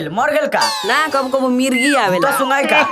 भेल मर गेल का ना कब कब मिर्गी आवेला तो सुनाई का।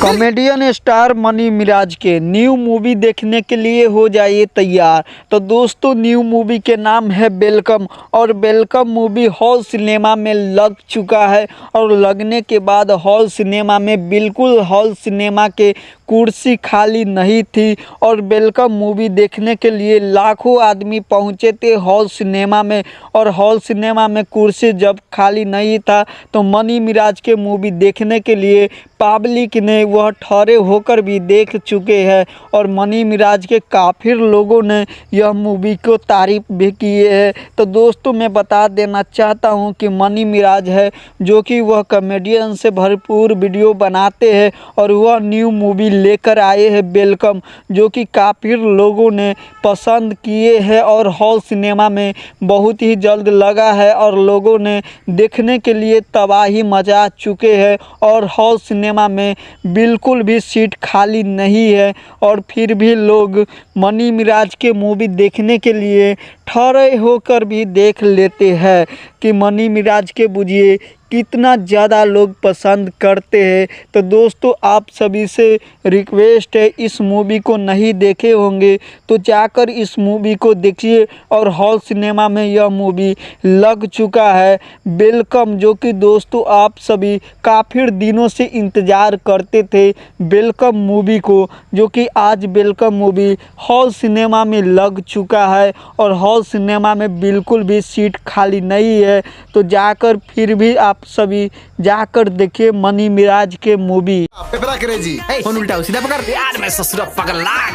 कॉमेडियन स्टार मनी मिराज के न्यू मूवी देखने के लिए हो जाइए तैयार। तो दोस्तों न्यू मूवी के नाम है वेलकम और वेलकम मूवी हॉल सिनेमा में लग चुका है और लगने के बाद हॉल सिनेमा में बिल्कुल हॉल सिनेमा के कुर्सी खाली नहीं थी और वेलकम मूवी देखने के लिए लाखों आदमी पहुंचे थे हॉल सिनेमा में। और हॉल सिनेमा में कुर्सी जब खाली नहीं था तो मनी मिराज के मूवी देखने के लिए पब्लिक ने वह ठहरे होकर भी देख चुके हैं और मनी मिराज के काफ़ी लोगों ने यह मूवी को तारीफ भी किए हैं। तो दोस्तों मैं बता देना चाहता हूं कि मनी मिराज है जो कि वह कॉमेडियन से भरपूर वीडियो बनाते हैं और वह न्यू मूवी लेकर आए हैं वेलकम, जो कि काफ़ी लोगों ने पसंद किए हैं और हॉल सिनेमा में बहुत ही जल्द लगा है और लोगों ने देखने के लिए तबाही मचा चुके हैं और हॉल सिनेमा में बिल्कुल भी सीट खाली नहीं है और फिर भी लोग मनी मिराज के मूवी देखने के लिए ठहरे होकर भी देख लेते हैं कि मनी मिराज के बुझिए कितना ज़्यादा लोग पसंद करते हैं। तो दोस्तों आप सभी से रिक्वेस्ट है, इस मूवी को नहीं देखे होंगे तो जाकर इस मूवी को देखिए और हॉल सिनेमा में यह मूवी लग चुका है वेलकम, जो कि दोस्तों आप सभी काफ़ी दिनों से इंतज़ार करते थे वेलकम मूवी को, जो कि आज वेलकम मूवी हॉल सिनेमा में लग चुका है और हॉल सिनेमा में बिल्कुल भी सीट खाली नहीं है। तो जाकर फिर भी आप सभी जाकर देखिए मनी मिराज के मूवी।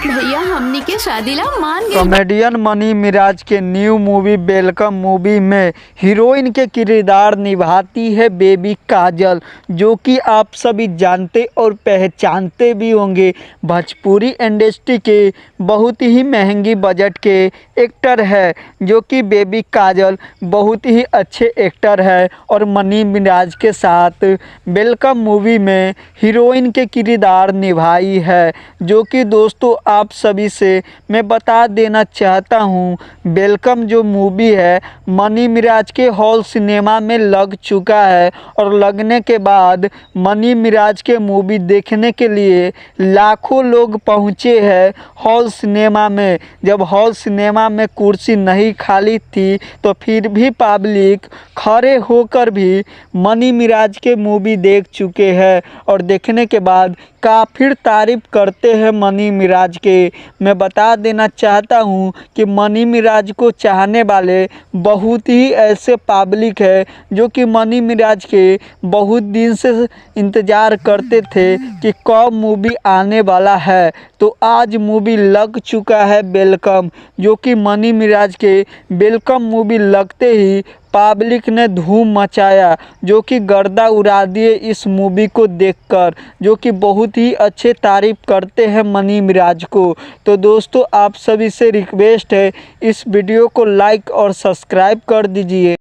भैया हमनी के शादी ला मान गए। कॉमेडियन मनी मिराज के न्यू मूवी वेलकम मूवी में हीरोइन के किरदार निभाती है बेबी काजल, जो कि आप सभी जानते और पहचानते भी होंगे। भोजपुरी इंडस्ट्री के बहुत ही महंगी बजट के एक्टर है जो कि बेबी काजल बहुत ही अच्छे एक्टर है और मनी मिराज के साथ वेलकम मूवी में हीरोइन के किरदार निभाई है, जो कि दोस्तों आप सभी से मैं बता देना चाहता हूं वेलकम जो मूवी है मनी मिराज के हॉल सिनेमा में लग चुका है और लगने के बाद मनी मिराज के मूवी देखने के लिए लाखों लोग पहुंचे हैं हॉल सिनेमा में। जब हॉल सिनेमा में कुर्सी नहीं खाली थी तो फिर भी पब्लिक खड़े होकर भी मनी मिराज के मूवी देख चुके हैं और देखने के बाद काफ़ी तारीफ करते हैं मनी मिराज के। मैं बता देना चाहता हूं कि मनी मिराज को चाहने वाले बहुत ही ऐसे पब्लिक है जो कि मनी मिराज के बहुत दिन से इंतज़ार करते थे कि कब मूवी आने वाला है। तो आज मूवी लग चुका है वेलकम, जो कि मनी मिराज के वेलकम मूवी लगते ही पब्लिक ने धूम मचाया, जो कि गर्दा उड़ा दिए इस मूवी को देखकर, जो कि बहुत ही अच्छे तारीफ करते हैं मनी मिराज को। तो दोस्तों आप सभी से रिक्वेस्ट है इस वीडियो को लाइक और सब्सक्राइब कर दीजिए।